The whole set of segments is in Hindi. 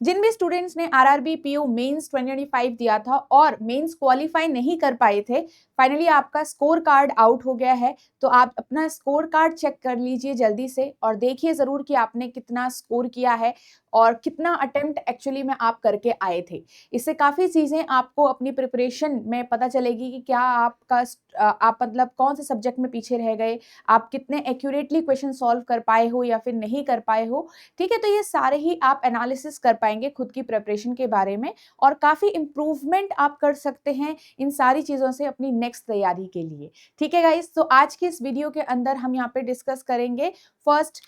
जिन भी स्टूडेंट्स ने आरआरबी पीओ मेंस 2025 दिया था और मेंस क्वालिफाई नहीं कर पाए थे, फाइनली आपका स्कोर कार्ड आउट हो गया है। तो आप अपना स्कोर कार्ड चेक कर लीजिए जल्दी से और देखिए जरूर कि आपने कितना स्कोर किया है और कितना अटेम्प्ट एक्चुअली में आप करके आए थे। इससे काफ़ी चीज़ें आपको अपनी प्रिपरेशन में पता चलेगी कि क्या आपका आप मतलब कौन से सब्जेक्ट में पीछे रह गए, आप कितने एक्यूरेटली क्वेश्चन सॉल्व कर पाए हो या फिर नहीं कर पाए हो। ठीक है, तो ये सारे ही आप एनालिसिस कर पाएंगे खुद की प्रिपरेशन के बारे में और काफ़ी इंप्रूवमेंट आप कर सकते हैं इन सारी चीज़ों से अपनी नेक्स्ट तैयारी के लिए। ठीक है गाइस, तो आज की इस वीडियो के अंदर हम यहाँ पे डिस्कस करेंगे फर्स्ट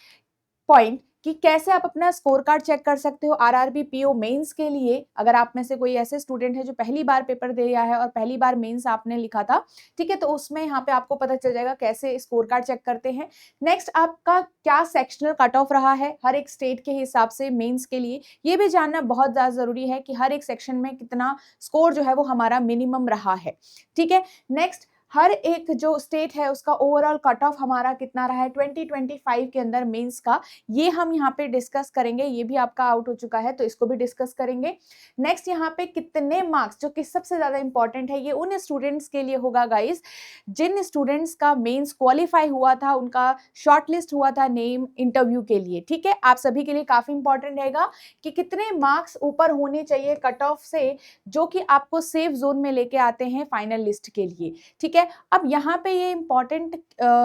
पॉइंट कि कैसे आप अपना स्कोर कार्ड चेक कर सकते हो आरआरबी पीओ मेंस के लिए। अगर आप में से कोई ऐसे स्टूडेंट है जो पहली बार पेपर दे रहा है और पहली बार मेंस आपने लिखा था, ठीक है, तो उसमें यहाँ पे आपको पता चल जाएगा कैसे स्कोर कार्ड चेक करते हैं। नेक्स्ट, आपका क्या सेक्शनल कट ऑफ रहा है हर एक स्टेट के हिसाब से मेंस के लिए, ये भी जानना बहुत ज़्यादा जरूरी है कि हर एक सेक्शन में कितना स्कोर जो है वो हमारा मिनिमम रहा है। ठीक है, नेक्स्ट, हर एक जो स्टेट है उसका ओवरऑल कट ऑफ हमारा कितना रहा है 2025 के अंदर मेंस का, ये हम यहाँ पे डिस्कस करेंगे। ये भी आपका आउट हो चुका है तो इसको भी डिस्कस करेंगे। नेक्स्ट, यहाँ पे कितने मार्क्स, जो कि सबसे ज्यादा इंपॉर्टेंट है, ये उन स्टूडेंट्स के लिए होगा गाइस जिन स्टूडेंट्स का मेंस क्वालिफाई हुआ था, उनका शॉर्टलिस्ट हुआ था नेम इंटरव्यू के लिए। ठीक है, आप सभी के लिए काफी इंपॉर्टेंट रहेगा कि कितने मार्क्स ऊपर होने चाहिए कट ऑफ से, जो कि आपको सेफ जोन में लेके आते हैं फाइनल लिस्ट के लिए। ठीक है, अब यहाँ पे ये इंपॉर्टेंट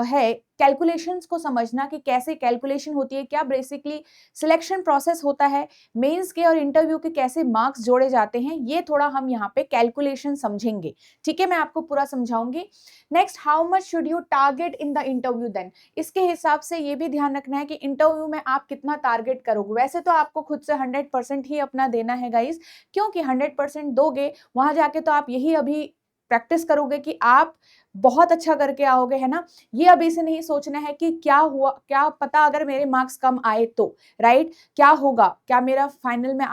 है कैलकुलेशंस को समझना कि कैसे कैलकुलेशन होती है, क्या बेसिकली सिलेक्शन प्रोसेस होता है, मेंस के और इंटरव्यू के कैसे मार्क्स जोड़े जाते हैं, ये थोड़ा हम यहाँ पे कैलकुलेशन समझेंगे। ठीक है, मैं आपको पूरा समझाऊंगी। Next, how much should you target in the interview then, इसके हिसाब से ये भी ध्यान रखना है कि इंटरव्यू में आप कितना टारगेट करोगे। वैसे तो आपको खुद से 100% ही अपना देना है गाइज, क्योंकि 100% दोगे वहां जाके तो आप यही अभी प्रैक्टिस करोगे कि आप बहुत अच्छा करके आओगे, है ना। ये अभी से नहीं सोचना है कि क्या हुआ, क्या पता अगर मेरे मार्क्स कम आए तो, राइट, क्या होगा, क्या मेरा फाइनल में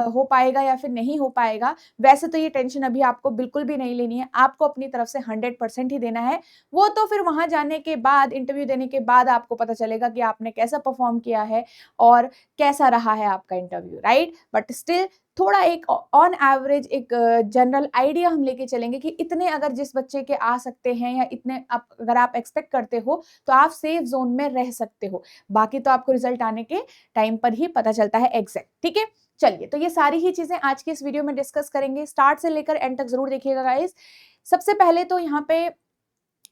हो पाएगा या फिर नहीं हो पाएगा। वैसे तो ये टेंशन अभी आपको बिल्कुल भी नहीं लेनी है, आपको अपनी तरफ से 100% ही देना है। वो तो फिर वहां जाने के बाद, इंटरव्यू देने के बाद आपको पता चलेगा कि आपने कैसा परफॉर्म किया है और कैसा रहा है आपका इंटरव्यू, राइट। बट स्टिल थोड़ा एक ऑन एवरेज एक जनरल आइडिया हम लेके चलेंगे कि इतने अगर जिस बच्चे के आ सकते हैं या इतने अगर आप एक्सपेक्ट करते हो तो आप सेफ जोन में रह सकते हो। बाकी तो आपको रिजल्ट आने के टाइम पर ही पता चलता है एग्जैक्ट। ठीक है, चलिए, तो ये सारी ही चीजें आज की इस वीडियो में डिस्कस करेंगे। स्टार्ट से लेकर एंड तक जरूर देखिएगा गाइस। सबसे पहले तो यहाँ पे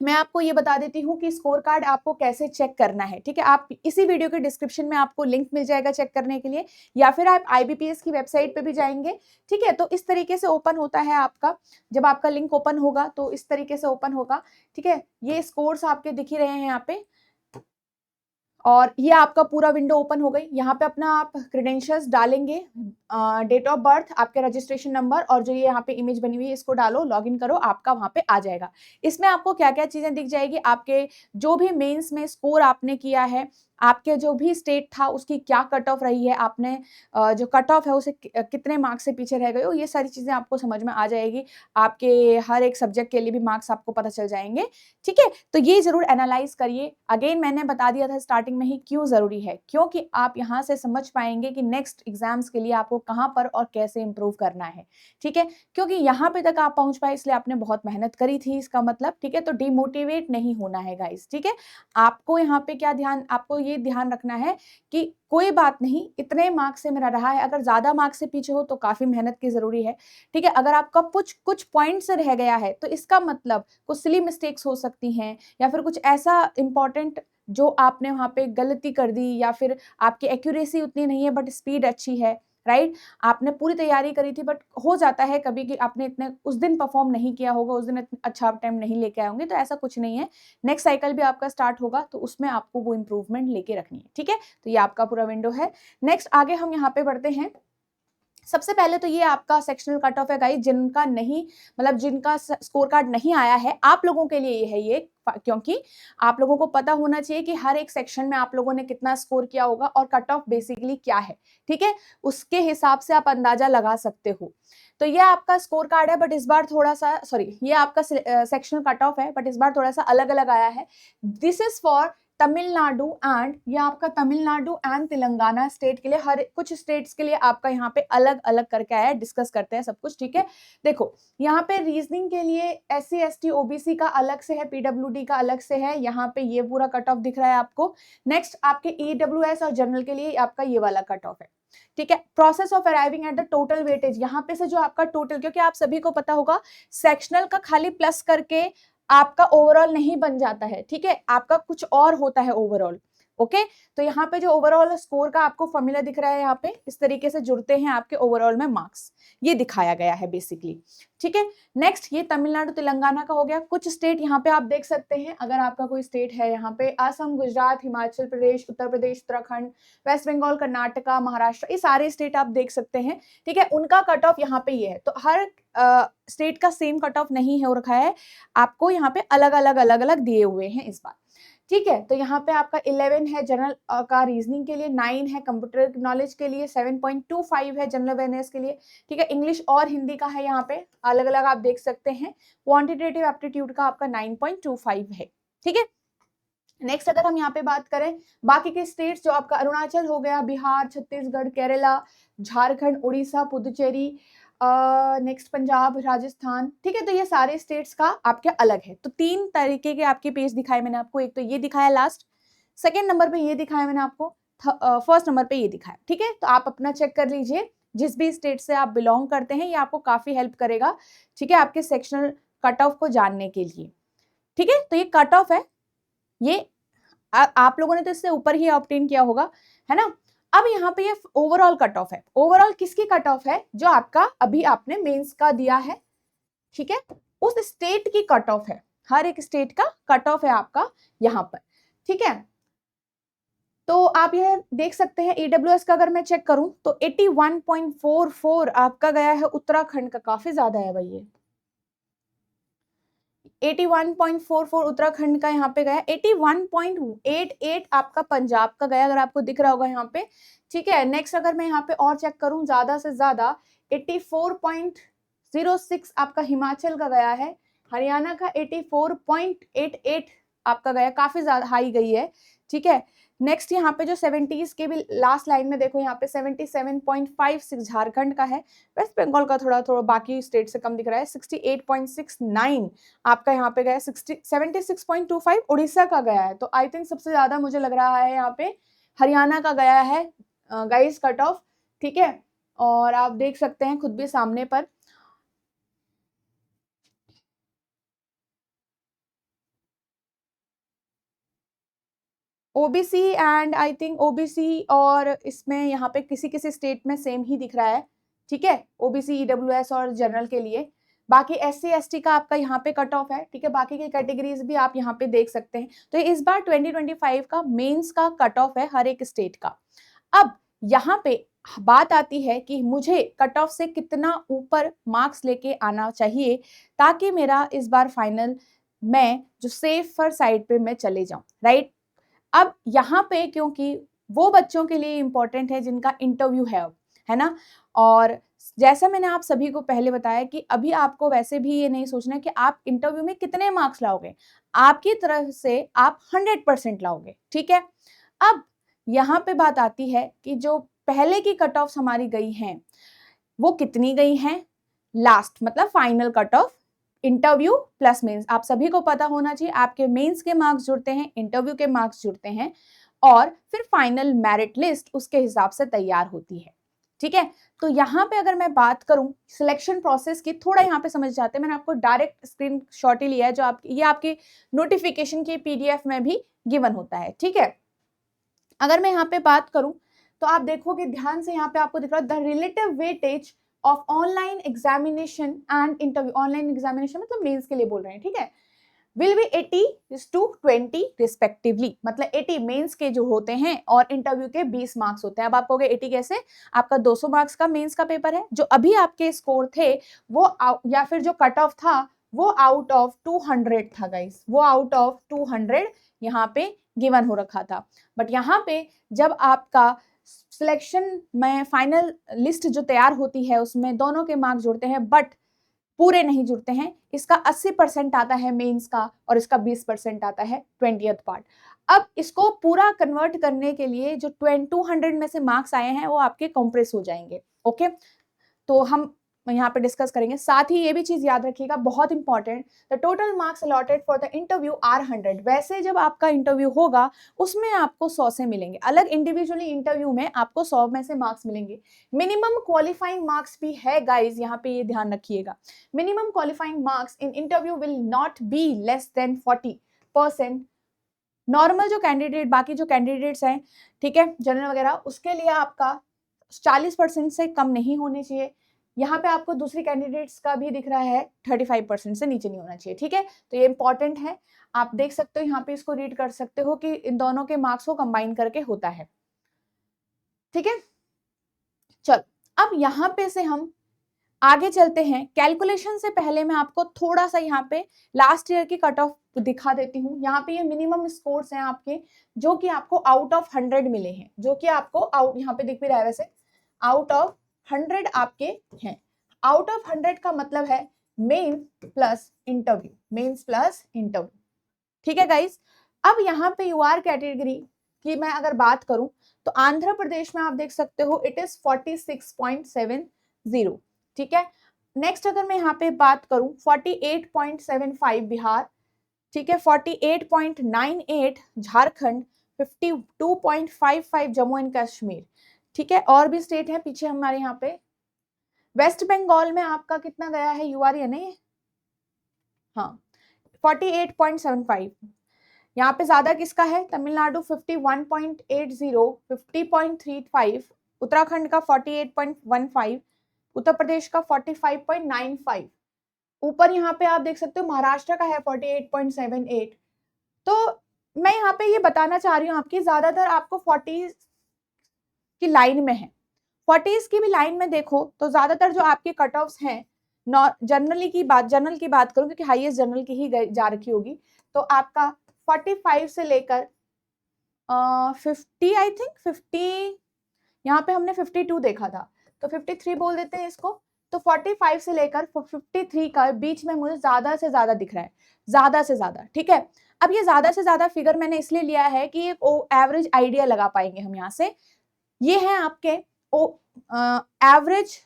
मैं आपको ये बता देती हूँ कि स्कोर कार्ड आपको कैसे चेक करना है। ठीक है, आप इसी वीडियो के डिस्क्रिप्शन में आपको लिंक मिल जाएगा चेक करने के लिए, या फिर आप आईबीपीएस की वेबसाइट पे भी जाएंगे। ठीक है, तो इस तरीके से ओपन होता है आपका, जब आपका लिंक ओपन होगा तो इस तरीके से ओपन होगा। ठीक है, ये स्कोर्स आपके दिख ही रहे हैं यहाँ पे, और ये आपका पूरा विंडो ओपन हो गई। यहाँ पे अपना आप क्रेडेंशियल्स डालेंगे, डेट ऑफ बर्थ, आपके रजिस्ट्रेशन नंबर, और जो ये यहाँ पे इमेज बनी हुई है इसको डालो, लॉगिन करो, आपका वहाँ पे आ जाएगा। इसमें आपको क्या क्या चीजें दिख जाएगी, आपके जो भी मेंस में स्कोर आपने किया है, आपके जो भी स्टेट था उसकी क्या कट ऑफ रही है, आपने जो कट ऑफ है उसे कितने मार्क्स से पीछे रह गए हो, ये सारी चीजें आपको समझ में आ जाएगी। आपके हर एक सब्जेक्ट के लिए भी मार्क्स आपको पता चल जाएंगे। ठीक है, तो ये जरूर एनालाइज करिए। अगेन मैंने बता दिया था स्टार्टिंग में ही क्यों जरूरी है, क्योंकि आप यहाँ से समझ पाएंगे कि नेक्स्ट एग्जाम्स के लिए आपको कहाँ पर और कैसे इंप्रूव करना है। ठीक है, क्योंकि यहाँ पे तक आप पहुंच पाए इसलिए आपने बहुत मेहनत करी थी, इसका मतलब। ठीक है, तो डिमोटिवेट नहीं होना है गाइस। ठीक है, आपको यहाँ पे क्या ध्यान, आपको ये ध्यान रखना है कि कोई बात नहीं, इतने मार्क्स से मेरा रहा है, अगर ज्यादा मार्क्स से पीछे हो तो काफी मेहनत की जरूरी है। ठीक है, अगर आपका कुछ पॉइंट से रह गया है तो इसका मतलब कुछ सिली मिस्टेक्स हो सकती हैं, या फिर कुछ ऐसा इंपॉर्टेंट जो आपने वहां पे गलती कर दी, या फिर आपकी एक्यूरेसी उतनी नहीं है बट स्पीड अच्छी है, राइट। आपने पूरी तैयारी करी थी बट हो जाता है कभी कि आपने इतने उस दिन परफॉर्म नहीं किया होगा, उस दिन अच्छा टाइम नहीं लेके आए होंगे, तो ऐसा कुछ नहीं है। नेक्स्ट साइकिल भी आपका स्टार्ट होगा तो उसमें आपको वो इंप्रूवमेंट लेके रखनी है। ठीक है, तो ये आपका पूरा विंडो है। नेक्स्ट आगे हम यहाँ पे बढ़ते हैं। सबसे पहले तो ये आपका सेक्शनल कट ऑफ है गाइस, जिनका नहीं, मतलब जिनका स्कोर कार्ड नहीं आया है, आप लोगों के लिए ये है ये, क्योंकि आप लोगों को पता होना चाहिए कि हर एक सेक्शन में आप लोगों ने कितना स्कोर किया होगा और कट ऑफ बेसिकली क्या है। ठीक है, उसके हिसाब से आप अंदाजा लगा सकते हो। तो ये आपका स्कोर कार्ड है, बट इस बार थोड़ा सा, सॉरी, ये आपका सेक्शनल कट ऑफ है बट इस बार थोड़ा सा अलग अलग आया है। This is for Tamil Nadu and, ये आपका तमिलनाडु एंड तेलंगाना स्टेट के लिए, हर कुछ स्टेट्स के लिए आपका यहाँ पे अलग अलग करके आया है, डिस्कस करते हैं सब कुछ, ठीक है। देखो यहाँ पे रीजनिंग के लिए SC ST OBC का अलग से है, PWD का अलग से है, यहाँ पे ये पूरा कट ऑफ दिख रहा है आपको। नेक्स्ट आपके EWS और जनरल के लिए आपका ये वाला कट ऑफ है, ठीक है। Process of arriving at the total weightage, यहाँ पे से जो आपका टोटल, क्योंकि आप सभी को पता होगा सेक्शनल का खाली प्लस करके आपका ओवरऑल नहीं बन जाता है, ठीक है, आपका कुछ और होता है ओवरऑल, ओके। तो यहाँ पे जो ओवरऑल स्कोर का आपको फॉर्मूला दिख रहा है, यहाँ पे इस तरीके से जुड़ते हैं आपके ओवरऑल में मार्क्स, ये दिखाया गया है बेसिकली, ठीक है। नेक्स्ट ये तमिलनाडु तेलंगाना का हो गया। कुछ स्टेट यहाँ पे आप देख सकते हैं, अगर आपका कोई स्टेट है यहाँ पे, असम, गुजरात, हिमाचल प्रदेश, उत्तर प्रदेश, उत्तराखंड, वेस्ट बंगाल, कर्नाटका, महाराष्ट्र, ये सारे स्टेट आप देख सकते हैं, ठीक है। उनका कट ऑफ यहाँ पे ये है, तो हर स्टेट का सेम कट ऑफ नहीं हो रखा है, आपको यहाँ पे अलग अलग दिए हुए हैं इस बार, ठीक है। तो यहाँ पे आपका 11 है जनरल का रीजनिंग के लिए, 9 है कंप्यूटर नॉलेज के लिए, 7.25 है जनरल अवेयरनेस के लिए, ठीक है। इंग्लिश और हिंदी का है यहाँ पे अलग अलग आप देख सकते हैं। क्वांटिटेटिव एप्टीट्यूड का आपका 9.25 है, ठीक है। नेक्स्ट अगर हम यहाँ पे बात करें बाकी के स्टेट्स, जो आपका अरुणाचल हो गया, बिहार, छत्तीसगढ़, केरला, झारखंड, उड़ीसा, पुदुचेरी, नेक्स्ट पंजाब, राजस्थान, ठीक है। तो ये सारे स्टेट्स का आपके अलग है। तो 3 तरीके के आपके पेज दिखाए मैंने आपको, एक तो ये दिखाया लास्ट, सेकेंड नंबर पे ये दिखाया मैंने आपको, फर्स्ट नंबर पे ये दिखाया, ठीक है। तो आप अपना चेक कर लीजिए, जिस भी स्टेट से आप बिलोंग करते हैं, ये आपको काफी हेल्प करेगा, ठीक है, आपके सेक्शनल कट ऑफ को जानने के लिए, ठीक है। तो ये कट ऑफ है, ये आप लोगों ने तो इससे ऊपर ही ऑब्टेन किया होगा, है ना। अब यहाँ पे ये ओवरऑल कट ऑफ है, ओवरऑल किसकी कट ऑफ है, जो आपका अभी आपने मेंस का दिया है, ठीक है, उस स्टेट की कट ऑफ है, हर एक स्टेट का कट ऑफ है आपका यहाँ पर, ठीक है। तो आप यह देख सकते हैं EWS का अगर मैं चेक करूं तो 81.44 आपका गया है उत्तराखंड का, काफी ज्यादा है भाई ये, 81.44 उत्तराखंड का यहाँ पे गया, 81.88 आपका पंजाब का गया, अगर आपको दिख रहा होगा यहाँ पे, ठीक है। नेक्स्ट अगर मैं यहाँ पे और चेक करूं ज्यादा से ज्यादा 84.06 आपका हिमाचल का गया है, हरियाणा का 84.88 आपका गया, काफी ज्यादा हाई गई है, ठीक है। नेक्स्ट यहाँ पे जो 70s के भी लास्ट लाइन में देखो, यहाँ पे 77.56 झारखंड का है, वेस्ट बंगाल का थोड़ा थोड़ा बाकी स्टेट से कम दिख रहा है, 68.69 आपका यहाँ पे गया, 76.25 उड़ीसा का गया है। तो आई थिंक सबसे ज्यादा मुझे लग रहा है यहाँ पे हरियाणा का गया है गाइस कट ऑफ, ठीक है। और आप देख सकते हैं खुद भी सामने पर, OBC and I think OBC और इसमें यहाँ पे किसी किसी स्टेट में सेम ही दिख रहा है, ठीक है, OBC, EWS और जनरल के लिए। बाकी SC ST का आपका यहाँ पे कट ऑफ है, ठीक है, बाकी की कैटेगरीज भी आप यहाँ पे देख सकते हैं। तो इस बार 2025 का मेंस का कट ऑफ है हर एक स्टेट का। अब यहाँ पे बात आती है कि मुझे कट ऑफ से कितना ऊपर मार्क्स लेके आना चाहिए ताकि मेरा इस बार फाइनल मैं जो सेफर साइड पे मैं चले जाऊं, राइट। अब यहाँ पे क्योंकि वो बच्चों के लिए इंपॉर्टेंट है जिनका इंटरव्यू है अब, है ना। और जैसा मैंने आप सभी को पहले बताया कि अभी आपको वैसे भी ये नहीं सोचना कि आप इंटरव्यू में कितने मार्क्स लाओगे, आपकी तरफ से आप 100% लाओगे, ठीक है। अब यहाँ पे बात आती है कि जो पहले की कट ऑफ हमारी गई हैं वो कितनी गई हैं, लास्ट मतलब final cut off, interview plus mains, आप सभी को पता होना चाहिए आपके मेंस के मार्क्स जुड़ते हैं, इंटरव्यू के मार्क्स जुड़ते हैं, और फिर फाइनल मेरिट लिस्ट उसके हिसाब से तैयार होती है, ठीक है। तो यहाँ पे अगर मैं बात करूं सिलेक्शन प्रोसेस की, थोड़ा यहाँ पे समझ जाते हैं, मैंने आपको डायरेक्ट स्क्रीन शॉट ही लिया है, जो ये आपकी नोटिफिकेशन की PDF में भी गिवन होता है, ठीक है। अगर मैं यहाँ पे बात करूं तो आप देखोगे ध्यान से, यहाँ पे आपको दिख रहा है the relative weightage of online examination and interview, online examination मतलब मेंस के लिए बोल रहे हैं, ठीक है, विल बी 80:20 रिस्पेक्टिवली, मतलब 80 मेंस के जो होते हैं और इंटरव्यू के 20 मार्क्स होते हैं। अब आप कहोगे 80 कैसे, आपका 200 मार्क्स का मेंस का पेपर है, जो अभी आपके स्कोर थे वो या फिर जो कट ऑफ था वो आउट ऑफ 200 था गाइस, वो आउट ऑफ 200 यहाँ पे गिवन हो रखा था। बट यहाँ पे जब आपका सिलेक्शन में फाइनल लिस्ट जो तैयार होती है उसमें दोनों के मार्क्स जुड़ते हैं बट पूरे नहीं जुड़ते हैं, इसका 80% आता है मेंस का और इसका 20% आता है 20th पार्ट। अब इसको पूरा कन्वर्ट करने के लिए जो 200 में से मार्क्स आए हैं वो आपके कंप्रेस हो जाएंगे। ओके, तो हम यहाँ पे डिस्कस करेंगे। साथ ही ये भी चीज याद रखिएगा, बहुत important, the total marks allotted for the interview are 100। वैसे जब आपका इंटरव्यू होगा उसमें आपको 100 से मिलेंगे, अलग इंडिविजुअली इंटरव्यू में आपको 100 में से मार्क्स मिलेंगे। मिनिमम क्वालिफाइंग मार्क्स भी है गाइज, यहाँ पे ये ध्यान रखिएगा। Minimum qualifying marks in interview will not be less than 40%। Normal जो कैंडिडेट, बाकी जो कैंडिडेट्स हैं, ठीक है, जनरल वगैरह, उसके लिए आपका 40% से कम नहीं होने चाहिए। यहाँ पे आपको दूसरी कैंडिडेट्स का भी दिख रहा है 35% से नीचे नहीं होना चाहिए। ठीक है, तो ये इंपॉर्टेंट है, आप देख सकते हो यहाँ पे, इसको रीड कर सकते हो कि इन दोनों के मार्क्स को कंबाइन करके होता है। ठीक है, चलो अब यहाँ पे से हम आगे चलते हैं। कैलकुलेशन से पहले मैं आपको थोड़ा सा यहाँ पे लास्ट ईयर की कट ऑफ दिखा देती हूँ। यहाँ पे ये मिनिमम स्कोर्स हैं आपके, जो कि आपको आउट ऑफ 100 मिले हैं, जो कि आपको आउट, यहाँ पे दिख भी रहा है वैसे, आउट ऑफ 100 आपके हैं। आउट ऑफ 100 का मतलब है main plus interview, mains plus interview. ठीक है गाइस, अब यहाँ पे यूआर कैटेगरी की मैं अगर बात करूं तो आंध्र प्रदेश में आप देख सकते हो इट इज 46.70। ठीक है, नेक्स्ट अगर मैं यहाँ पे बात करूं 48.75 बिहार, ठीक है, 48.98 झारखंड, 52.55 जम्मू एंड कश्मीर। ठीक है, और भी स्टेट है पीछे हमारे यहाँ पे। वेस्ट बंगाल में आपका कितना गया है यूआर, या नहीं, हाँ 48.75। यहाँ पे ज्यादा किसका है, तमिलनाडु 51.80, 50.35, उत्तराखंड का 48.15, उत्तर प्रदेश का 45.95, ऊपर यहाँ पे आप देख सकते हो महाराष्ट्र का है 48.78। तो मैं यहाँ पे ये बताना चाह रही हूँ आपकी, ज्यादातर आपको 40 की लाइन में है। 40 की भी लाइन में देखो तो ज्यादातर जो आपके कट ऑफ्स हैं, जनरल की बात करूं क्योंकि हाईएस्ट जनरल की ही जा रखी होगी, तो आपका 45 से लेकर 50, आई थिंक 50, यहाँ पे हमने 52 देखा था, तो 53 बोल देते हैं इसको। तो 45 से लेकर 53 का बीच में मुझे ज्यादा से ज्यादा दिख रहा है, ज्यादा से ज्यादा। ठीक है, अब ये ज्यादा से ज्यादा फिगर मैंने इसलिए लिया है कि एक एवरेज आइडिया लगा पाएंगे हम यहाँ से। ये है आपके एवरेज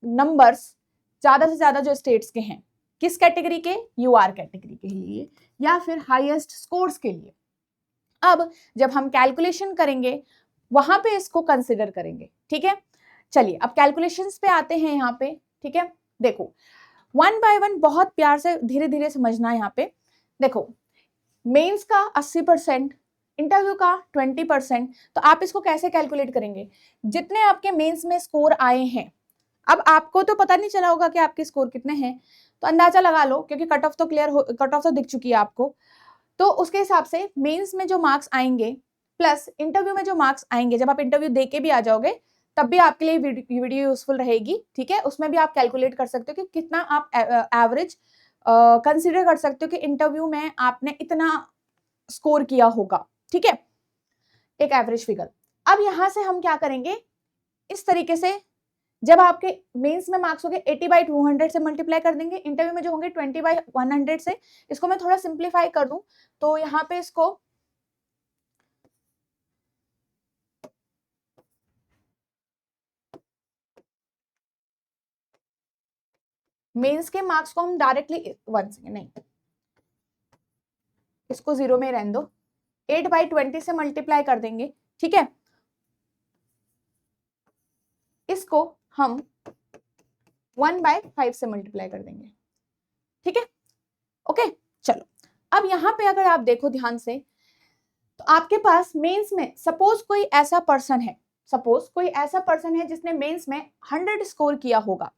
नंबर्स, ज्यादा से ज्यादा जो स्टेट्स के हैं, किस कैटेगरी के, यूआर कैटेगरी के लिए या फिर हाईएस्ट स्कोर्स के लिए। अब जब हम कैलकुलेशन करेंगे वहां पे इसको कंसिडर करेंगे। ठीक है, चलिए अब कैलकुलेशंस पे आते हैं यहाँ पे। ठीक है, देखो वन बाय वन बहुत प्यार से धीरे धीरे समझना। यहाँ पे देखो, मेंस का 80%, इंटरव्यू का 20%, तो आप इसको कैसे कैलकुलेट करेंगे, जितने आपके मेंस में स्कोर आए हैं। अब आपको तो पता नहीं चला होगा कि आपके स्कोर कितने हैं, तो अंदाजा लगा लो, क्योंकि कट ऑफ तो क्लियर हो, कट ऑफ तो दिख चुकी है आपको, तो उसके हिसाब से मेंस में जो मार्क्स आएंगे प्लस इंटरव्यू में जो मार्क्स आएंगे, जब आप इंटरव्यू दे के भी आ जाओगे तब भी आपके लिए वीडियो यूजफुल रहेगी। ठीक है, उसमें भी आप कैलकुलेट कर सकते हो कि कितना आप एवरेज कंसिडर कर सकते हो कि इंटरव्यू में आपने इतना स्कोर किया होगा। ठीक है, एक एवरेज फिगर। अब यहां से हम क्या करेंगे, इस तरीके से जब आपके मेंस में मार्क्स होंगे 80/200 से मल्टीप्लाई कर देंगे, इंटरव्यू में जो होंगे 20/100 से। इसको मैं थोड़ा सिंप्लीफाई कर दूं तो यहाँ पे इसको मेंस के मार्क्स को हम डायरेक्टली 1 सेकेंड नहीं, इसको 0 में रहने दो, 8/20 से मल्टीप्लाई कर देंगे। ठीक है, इसको हम 1/5 से मल्टीप्लाई कर देंगे। ठीक है, ओके, चलो अब यहाँ पे अगर आप देखो ध्यान से, तो आपके पास मेंस में सपोज कोई ऐसा पर्सन है जिसने मेंस में 100 स्कोर किया होगा।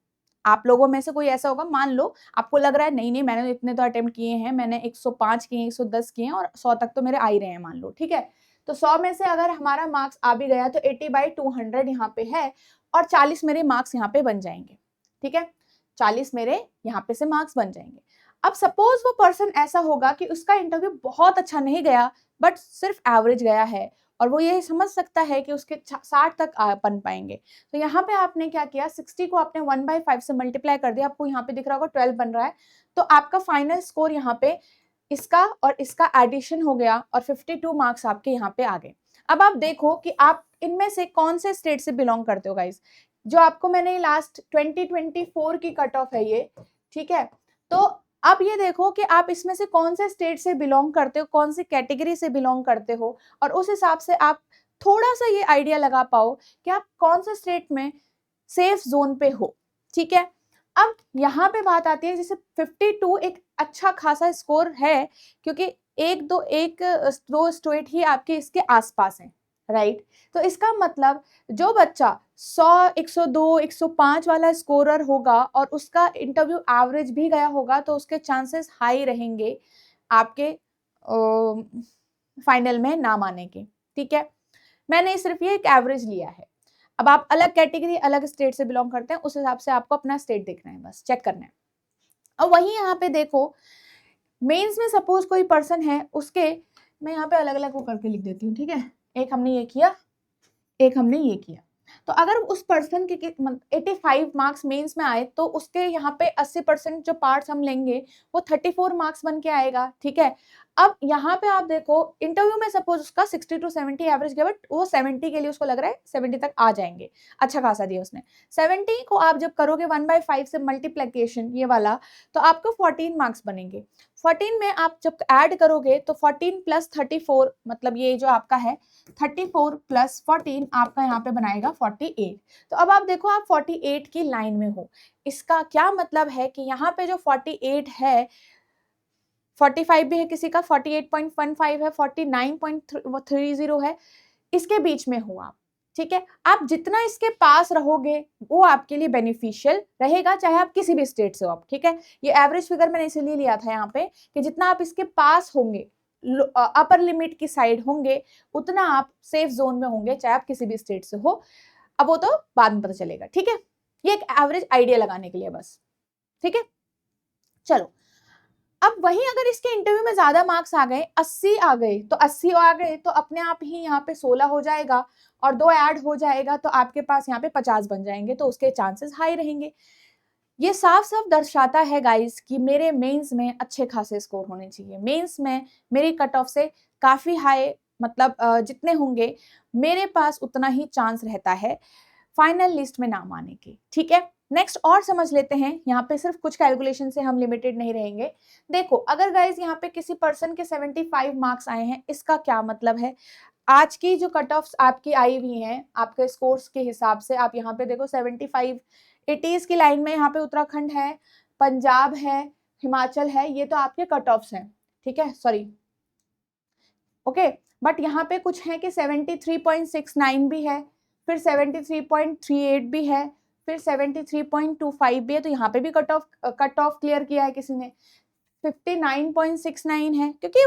आप लोगों में से कोई ऐसा होगा, मान लो आपको लग रहा है नहीं मैंने इतने तो अटेम्प्ट किए हैं, मैंने 105 किए, 110 किए हैं और 100 तक तो मेरे आ ही रहे हैं, मान लो। ठीक है, तो 100 में से अगर हमारा मार्क्स आ भी गया तो 80/200 यहाँ पे है और 40 मेरे मार्क्स यहाँ पे बन जाएंगे। ठीक है, 40 मेरे यहाँ पे से मार्क्स बन जाएंगे। अब सपोज वो पर्सन ऐसा होगा कि उसका इंटरव्यू बहुत अच्छा नहीं गया, बट सिर्फ एवरेज गया है और वो ये समझ सकता है कि उसके 60 तक बन पाएंगे। तो यहाँ पे आपने क्या किया, 60 को आपने 1/5 से मल्टीप्लाई कर दिया, आपको यहाँ पे दिख रहा होगा 12 बन रहा है। तो आपका फाइनल स्कोर यहाँ पे इसका और इसका एडिशन हो गया और 52 मार्क्स आपके यहाँ पे आ गए। अब आप देखो कि आप इनमें से कौन से स्टेट से बिलोंग करते हो गाइस। जो आपको मैंने लास्ट 2024 की कट ऑफ है ये, ठीक है। तो अब ये देखो कि आप इसमें से कौन से स्टेट से बिलोंग करते हो, कौन सी कैटेगरी से बिलोंग करते हो, और उस हिसाब से आप थोड़ा सा ये आइडिया लगा पाओ कि आप कौन से स्टेट में सेफ जोन पे हो, ठीक है। अब यहाँ पे बात आती है, जैसे 52 एक अच्छा खासा स्कोर है, क्योंकि एक दो स्टेट ही आपके इसके आसपास हैं, राइट। तो इसका मतलब जो बच्चा 100, 102, 105 वाला स्कोरर होगा और उसका इंटरव्यू एवरेज भी गया होगा, तो उसके चांसेस हाई रहेंगे आपके फाइनल में नाम आने के, ठीक है। मैंने सिर्फ ये एक एवरेज लिया है। अब आप अलग कैटेगरी, अलग स्टेट से बिलोंग करते हैं, उस हिसाब से आपको अपना स्टेट देखना है, बस चेक करना है। और वही यहाँ पे देखो, मेंस में सपोज कोई पर्सन है, उसके मैं यहाँ पे अलग अलग वो करके लिख देती हूँ, ठीक है। एक हमने ये किया, एक हमने ये किया। तो अगर उस पर्सन के 85 मार्क्स मेंस में आए, तो उसके यहाँ पे 80% जो पार्ट्स हम लेंगे वो 34 मार्क्स बन के आएगा, ठीक है। अब यहाँ पे आप देखो, इंटरव्यू में सपोज उसका 60 to 70 एवरेज गया, बट वो 70 के लिए उसको लग रहा है 70 तक आ जाएंगे, अच्छा खासा दिया उसने। 70 को आप जब करोगे 1/5 से मल्टीप्लीकेशन ये वाला, तो आपको 14 मार्क्स बनेंगे। 14 में आप जब ऐड करोगे तो 14 प्लस 34, मतलब ये जो आपका है 34 प्लस 14 आपका यहाँ पे बनाएगा 48। तो अब आप देखो, आप 48 की लाइन में हो। इसका क्या मतलब है कि यहाँ पे जो 48 है, 45 भी है किसी का, 48.15 है, 49.30 है, इसके बीच में हो आप, ठीक है। आप जितना इसके पास रहोगे वो आपके लिए बेनिफिशियल रहेगा, चाहे आप किसी भी स्टेट से हो आप, ठीक है। ये एवरेज फिगर मैंने इसलिए लिया था यहाँ पे कि जितना आप इसके पास होंगे, अपर लिमिट की साइड होंगे, उतना आप सेफ जोन में होंगे, चाहे आप किसी भी स्टेट से हो। अब वो तो बाद में पता चलेगा, ठीक है। ये एक एवरेज आइडिया लगाने के लिए बस, ठीक है। चलो, अब वही अगर इसके इंटरव्यू में ज्यादा मार्क्स आ गए, 80 आ गए, तो 80 आ गए तो अपने आप ही यहाँ पे 16 हो जाएगा और 2 ऐड हो जाएगा, तो आपके पास यहाँ पे 50 बन जाएंगे, तो उसके चांसेस हाई रहेंगे। ये साफ साफ दर्शाता है गाइस कि मेरे मेंस में अच्छे खासे स्कोर होने चाहिए। मेंस में मेरी कट ऑफ से काफी हाई, मतलब जितने होंगे मेरे पास उतना ही चांस रहता है फाइनल लिस्ट में नाम आने की, ठीक है। नेक्स्ट और समझ लेते हैं, यहाँ पे सिर्फ कुछ कैलकुलेशन से हम लिमिटेड नहीं रहेंगे। देखो, अगर गाइस यहाँ पे किसी पर्सन के 75 मार्क्स आए हैं, इसका क्या मतलब है, आज की जो कट ऑफ्स आपकी आई हुई हैं आपके स्कोर्स के हिसाब से, आप यहाँ पे देखो 75 80s की लाइन में यहाँ पे उत्तराखंड है, पंजाब है, हिमाचल है, ये तो आपके कट ऑफ्स हैं, ठीक है, सॉरी, ओके। बट यहाँ पे कुछ है कि 73.69 भी है, फिर 73.38 भी है, फिर 73.25 भी है, तो यहाँ पे भी कट ऑफ क्लियर किया है किसी ने। 59.69 है, क्योंकि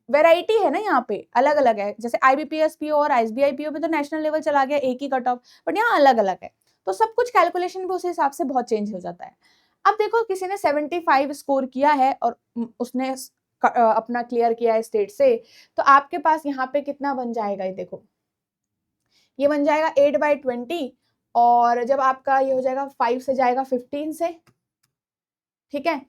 वेराइटी है ना, यहाँ पे अलग अलग है। जैसे IBPS PO और SBI PO में तो नेशनल लेवल चला गया, एक ही कट ऑफ, बट यहाँ अलग अलग है, तो सब कुछ कैलकुलेशन भी उस हिसाब से बहुत चेंज हो जाता है। अब देखो, किसी ने 75 स्कोर किया है और उसने अपना क्लियर किया है स्टेट से, तो आपके पास यहाँ पे कितना बन जाएगा, ये देखो, ये बन जाएगा 8/20, और जब आपका ये हो जाएगा 5 से जाएगा 15 से, ठीक है,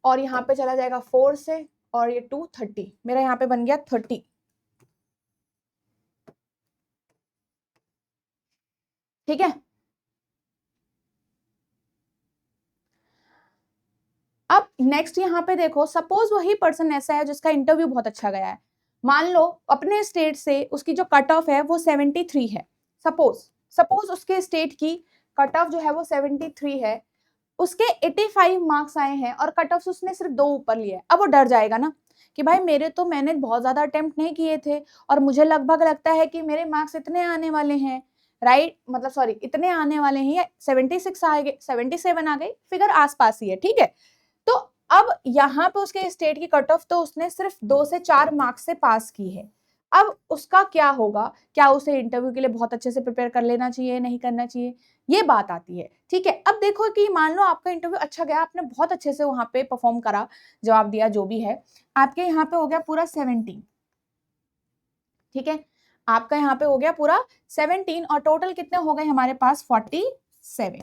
और यहाँ पे चला जाएगा 4 से, और ये 230, मेरा यहाँ पे बन गया 30, ठीक है। अब नेक्स्ट यहाँ पे देखो, सपोज वही पर्सन ऐसा है जिसका इंटरव्यू बहुत अच्छा गया है, मान लो अपने स्टेट से उसकी जो कट ऑफ है वो 73 है, सपोज उसके स्टेट की कट ऑफ जो है वो 73 है, उसके 85 मार्क्स आए हैं और कट ऑफ उसने सिर्फ 2 ऊपर लिए है। अब वो डर जाएगा ना कि भाई मैंने बहुत ज्यादा अटेम्प्ट नहीं किए थे और मुझे लगभग लगता है कि मेरे मार्क्स इतने आने वाले हैं, राइट, मतलब सॉरी, इतने आने वाले हैं, या 76 आ गए, 77 आ गए, फिगर आसपास ही है, ठीक है। तो अब यहाँ पे उसके स्टेट की कट ऑफ तो उसने सिर्फ 2 से 4 मार्क्स से पास की है। अब उसका क्या होगा, क्या उसे इंटरव्यू के लिए बहुत अच्छे से प्रिपेयर कर लेना चाहिए, नहीं करना चाहिए, ये बात आती है, ठीक है। अब देखो कि मान लो आपका इंटरव्यू अच्छा गया, आपने बहुत अच्छे से वहां पे परफॉर्म करा, जवाब दिया, जो भी है, आपके यहाँ पे हो गया पूरा 17, ठीक है, आपका यहाँ पे हो गया पूरा 17, और टोटल कितने हो गए हमारे पास 47।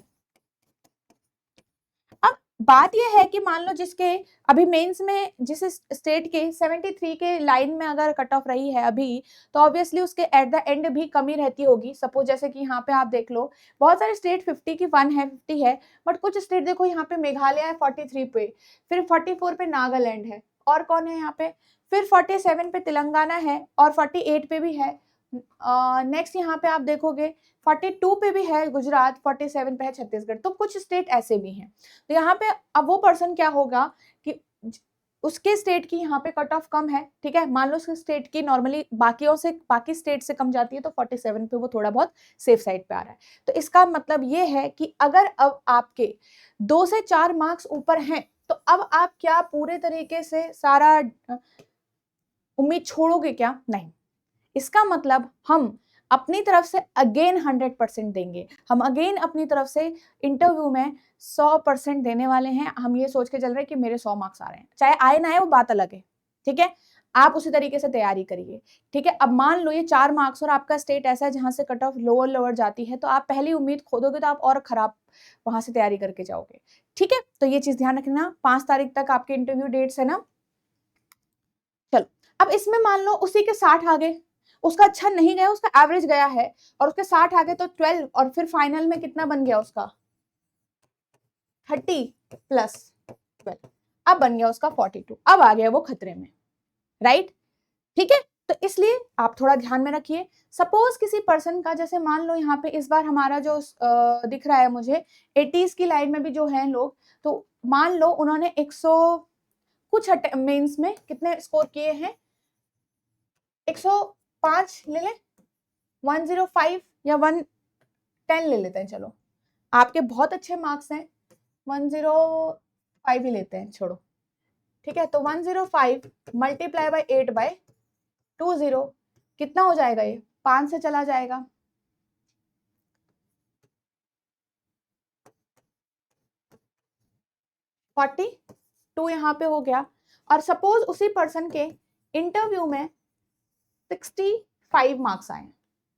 अब बात ये है कि मान लो जिसके अभी मेंस में जिस स्टेट के 73 के लाइन में अगर कट ऑफ रही है अभी, तो ऑब्वियसली उसके एट द एंड भी कमी रहती होगी। सपोज जैसे कि यहाँ पे आप देख लो, बहुत सारे स्टेट 50 की 1 है, 50 है, बट कुछ स्टेट देखो यहाँ पे मेघालय है 43 पे, फिर 44 पे नागालैंड है, और कौन है यहाँ पे, फिर 47 पे तेलंगाना है, और 48 पे भी है। नेक्स्ट यहाँ पे आप देखोगे 42 पे भी है गुजरात, 47 पे है छत्तीसगढ़। तो कुछ स्टेट ऐसे भी हैं। तो यहाँ पे अब वो पर्सन क्या होगा कि उसके स्टेट की यहाँ पे कट ऑफ कम है, ठीक है, मान लो उसके स्टेट की नॉर्मली बाकी स्टेट से कम जाती है, तो 47 पे वो थोड़ा बहुत सेफ साइड पे आ रहा है। तो इसका मतलब ये है कि अगर अब आपके 2 से 4 मार्क्स ऊपर हैं, तो अब आप क्या पूरे तरीके से सारा उम्मीद छोड़ोगे क्या? नहीं। इसका मतलब हम अपनी तरफ से अगेन 100% देंगे, हम अगेन अपनी तरफ से इंटरव्यू में 100% देने वाले हैं। हम ये सोच के चल रहे हैं कि मेरे 100 मार्क्स आ रहे हैं, चाहे आए ना आए वो बात अलग है, ठीक है, आप उसी तरीके से तैयारी करिए, ठीक है। अब मान लो ये 4 मार्क्स और आपका स्टेट ऐसा है जहां से कट ऑफ लोअर लोअर जाती है, तो आप पहली उम्मीद खो दोगे तो आप और खराब वहां से तैयारी करके जाओगे, ठीक है। तो ये चीज ध्यान रखना। 5 तारीख तक आपके इंटरव्यू डेट्स है ना। चलो, अब इसमें मान लो उसी के 60 आ गए, उसका अच्छा नहीं गया, उसका एवरेज गया है, और उसके 60 आ गए, तो 12, और फिर फाइनल में कितना बन गया उसका 30 प्लस 12, अब बन गया उसका 42, अब आ गया वो खतरे में, राइट, ठीक है। तो इसलिए आप थोड़ा ध्यान में रखिए। सपोज किसी पर्सन का, जैसे मान लो यहाँ पे इस बार हमारा जो दिख रहा है मुझे 80s की लाइन में भी जो है लोग, तो मान लो उन्होंने 100 कुछ मेंस में कितने स्कोर किए हैं, 105 ले ले, 105 या 110 ले लेते हैं, चलो आपके बहुत अच्छे मार्क्स हैं, 105 ही लेते हैं, छोड़ो, ठीक है। तो 105 मल्टीप्लाई बाय 8/20 कितना हो जाएगा, ये 5 से चला जाएगा, 42 यहाँ पे हो गया। और सपोज उसी पर्सन के इंटरव्यू में 65 मार्क्स आए,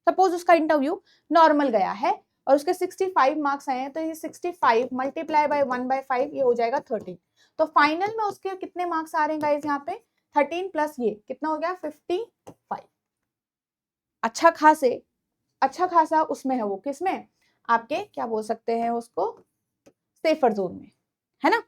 सपोज उसका इंटरव्यू नॉर्मल गया है और उसके 65 मार्क्स आए हैं, तो ये 65 मल्टीप्लाई बाय 1/5 ये हो जाएगा 13। तो फाइनल में उसके कितने मार्क्स आ रहे हैं गाइस यहाँ पे 13 प्लस ये कितना हो गया 55। अच्छा खासा उसमें है, वो किसमें, आपके क्या बोल सकते हैं उसको, सेफर जोन में, है ना,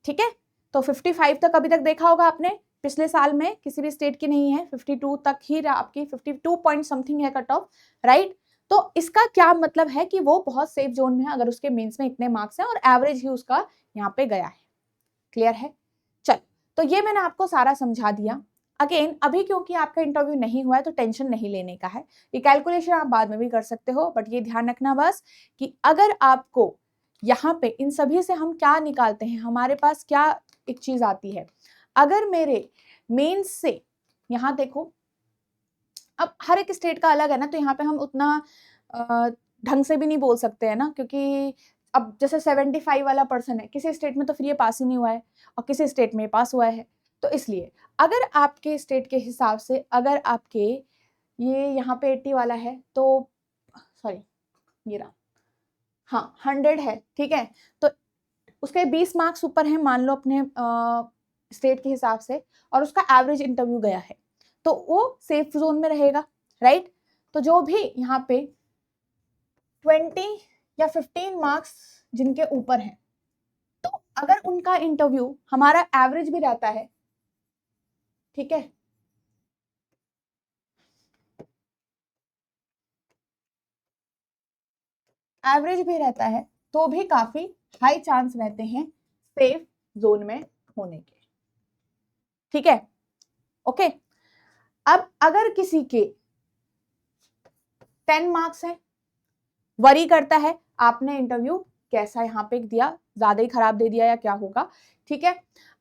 ठीक है। तो 55 तक अभी तक देखा होगा आपने, पिछले साल में किसी भी स्टेट की नहीं है, 52 तक ही आपकी 52 पॉइंट समथिंग है कट ऑफ, राइट। तो इसका क्या मतलब है कि वो बहुत सेफ जोन में है, अगर उसके मेंस में इतने मार्क्स हैं और एवरेज ही उसका यहाँ पे गया है, क्लियर है। चल, तो ये मैंने आपको सारा समझा दिया। अगेन अभी क्योंकि आपका इंटरव्यू नहीं हुआ है तो टेंशन नहीं लेने का है, ये कैलकुलेशन आप बाद में भी कर सकते हो, बट ये ध्यान रखना बस कि अगर आपको यहाँ पे इन सभी से हम क्या निकालते हैं, हमारे पास क्या एक चीज आती है, अगर मेरे मेंस से यहाँ देखो, अब हर एक स्टेट का अलग है ना, तो यहाँ पे हम उतना ढंग से भी नहीं बोल सकते हैं ना, क्योंकि अब जैसे 75 वाला पर्सन है, किसी स्टेट में तो फिर ये पास ही नहीं हुआ है और किसी स्टेट में पास हुआ है, तो इसलिए अगर आपके स्टेट के हिसाब से अगर आपके ये यहाँ पे 80 वाला है, तो सॉरी ये रहा, हाँ 100 है, ठीक है, तो उसके 20 मार्क्स ऊपर है मान लो अपने स्टेट के हिसाब से, और उसका एवरेज इंटरव्यू गया है, तो वो सेफ जोन में रहेगा, राइट। तो जो भी यहाँ पे 20 या 15 मार्क्स जिनके ऊपर हैं, तो अगर उनका इंटरव्यू हमारा एवरेज भी रहता है, ठीक है, एवरेज भी रहता है, तो भी काफी हाई चांस रहते हैं सेफ जोन में होने के, ठीक है, ओके। अब अगर किसी के 10 मार्क्स है, वरी करता है आपने इंटरव्यू कैसा यहाँ पे दिया, ज्यादा ही खराब दे दिया या क्या होगा, ठीक है।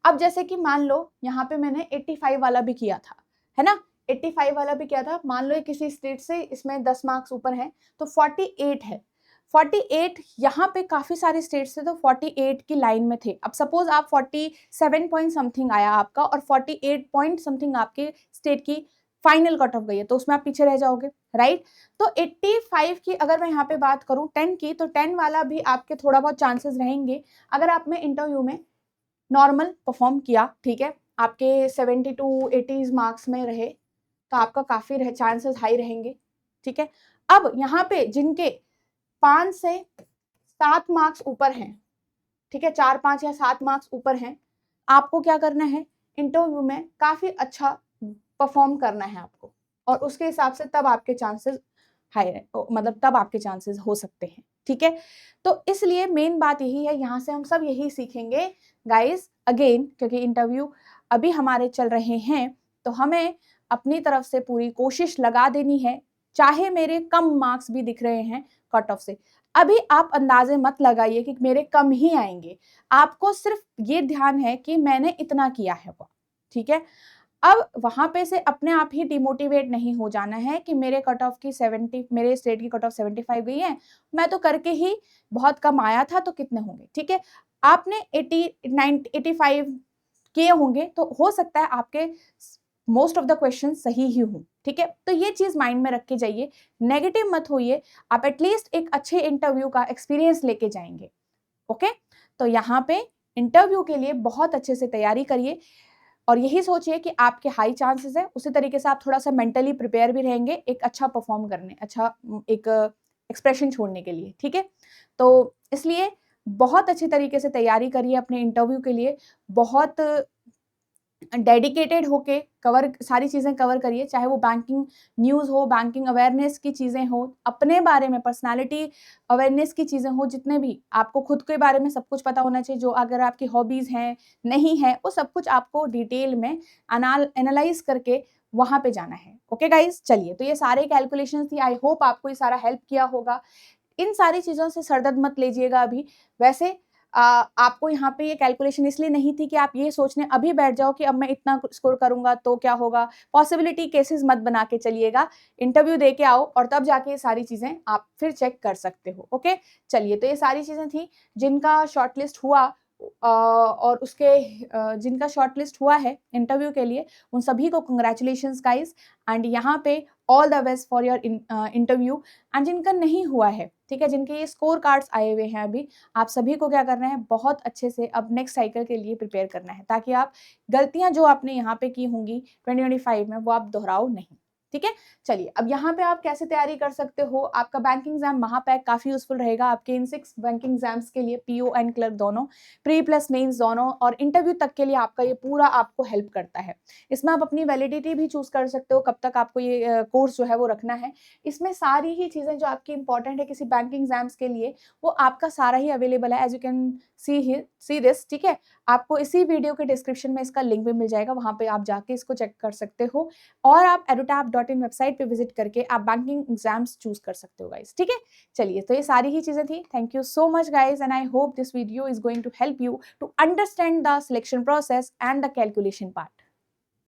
अब जैसे कि मान लो यहाँ पे मैंने 85 वाला भी किया था, है ना, 85 वाला भी किया था, मान लो किसी स्टेट से इसमें 10 मार्क्स ऊपर है, तो 48 है, 48 यहाँ पे काफी सारे स्टेट से तो 48 की लाइन में थे। अब सपोज आप 47 पॉइंट समथिंग आया आपका और 48 पॉइंट समथिंग आपके स्टेट की फाइनल कट ऑफ गई है, तो उसमें आप पीछे रह जाओगे, राइट। तो 85 की अगर मैं यहाँ पे बात करूँ 10 की, तो 10 वाला भी आपके थोड़ा बहुत चांसेस रहेंगे अगर आपने इंटरव्यू में नॉर्मल परफॉर्म किया, ठीक है, आपके 70 टू 80 मार्क्स में रहे तो आपका काफी चांसेस हाई रहेंगे, ठीक है। अब यहाँ पे जिनके 5 से 7 मार्क्स ऊपर हैं, ठीक है, 4, 5 या 7 मार्क्स ऊपर हैं, आपको क्या करना है, इंटरव्यू में काफी अच्छा परफॉर्म करना है आपको, और उसके हिसाब से तब आपके चांसेस हाई, मतलब तब आपके चांसेस हो सकते हैं, ठीक है। तो इसलिए मेन बात यही है, यहाँ से हम सब यही सीखेंगे गाइस, अगेन क्योंकि इंटरव्यू अभी हमारे चल रहे हैं, तो हमें अपनी तरफ से पूरी कोशिश लगा देनी है, चाहे मेरे कम मार्क्स भी दिख रहे हैं कट ऑफ से। अभी आप अंदाजे मत लगाइए कि मेरे कम ही आएंगे, आपको सिर्फ ये ध्यान है कि मैंने इतना किया है वो, ठीक है। अब वहां पे से अपने आप ही डिमोटिवेट नहीं हो जाना है कि मेरे कट ऑफ की 70, मेरे स्टेट की कट ऑफ 75 गई है, मैं तो करके ही बहुत कम आया था तो कितने होंगे, ठीक है। आपने 80, 90, 85 किए होंगे तो हो सकता है आपके मोस्ट ऑफ द क्वेश्चन सही ही हों, ठीक है। तो ये चीज माइंड में रख के जाइए, नेगेटिव मत होइए, आप एटलीस्ट एक अच्छे इंटरव्यू का एक्सपीरियंस लेके जाएंगे, ओके। तो यहाँ पे इंटरव्यू के लिए बहुत अच्छे से तैयारी करिए और यही सोचिए कि आपके हाई चांसेस है, उसी तरीके से आप थोड़ा सा मेंटली प्रिपेयर भी रहेंगे एक अच्छा परफॉर्म करने, अच्छा एक एक्सप्रेशन छोड़ने के लिए, ठीक है। तो इसलिए बहुत अच्छी तरीके से तैयारी करिए अपने इंटरव्यू के लिए, बहुत डेडिकेटेड होके कवर सारी चीजें कवर करिए, चाहे वो बैंकिंग न्यूज हो, बैंकिंग अवेयरनेस की चीजें हो, अपने बारे में पर्सनालिटी अवेयरनेस की चीजें हो, जितने भी आपको खुद के बारे में सब कुछ पता होना चाहिए, जो अगर आपकी हॉबीज हैं नहीं है, वो सब कुछ आपको डिटेल में एनालाइज करके वहां पे जाना है, ओके गाइज। चलिए, तो ये सारे कैलकुलेशंस थी, आई होप आपको ये सारा हेल्प किया होगा। इन सारी चीजों से सरदर्द मत लीजिएगा अभी। वैसे आपको यहाँ पे ये कैलकुलेशन इसलिए नहीं थी कि आप ये सोचने अभी बैठ जाओ कि अब मैं इतना स्कोर करूंगा तो क्या होगा, पॉसिबिलिटी केसेस मत बना के चलिएगा, इंटरव्यू दे के आओ और तब जाके ये सारी चीजें आप फिर चेक कर सकते हो, ओके। चलिए, तो ये सारी चीजें थी जिनका शॉर्टलिस्ट हुआ और उसके जिनका शॉर्टलिस्ट हुआ है इंटरव्यू के लिए, उन सभी को कंग्रेचुलेशंस गाइस, एंड यहाँ पे all the best for your interview. And जिनका नहीं हुआ है, ठीक है, जिनके ये स्कोर कार्ड्स आए हुए हैं अभी, आप सभी को क्या करना है, बहुत अच्छे से अब नेक्स्ट साइकिल के लिए प्रिपेयर करना है, ताकि आप गलतियां जो आपने यहाँ पे की होंगी 2025 में वो आप दोहराओ नहीं, ठीक है। चलिए, अब यहाँ पे आप कैसे तैयारी कर सकते हो, आपका बैंकिंग एग्जाम महापैक काफी यूजफुल रहेगा आपके इन 6 बैंकिंग एग्जाम्स के लिए, पीओ एंड क्लर्क दोनों, प्री प्लस मेंस दोनों, और इंटरव्यू तक के लिए आपका ये पूरा आपको हेल्प करता है। इसमें आप अपनी वैलिडिटी भी चूज कर सकते हो, कब तक आपको ये कोर्स जो है वो रखना है। इसमें सारी ही चीजें जो आपकी इंपॉर्टेंट है किसी बैंकिंग एग्जाम्स के लिए, वो आपका सारा ही अवेलेबल है, as you can see this, ठीक है। आपको इसी वीडियो के डिस्क्रिप्शन में इसका लिंक भी मिल जाएगा, वहां पे आप जाके इसको चेक कर सकते हो, और आप edutap.in वेबसाइट पे विजिट करके आप बैंकिंग एग्जाम्स चूज कर सकते हो गाइस, ठीक है। चलिए, तो ये सारी ही चीजें थी। Thank you so much guys, and I hope this video is going to help you to understand the selection process and the calculation part.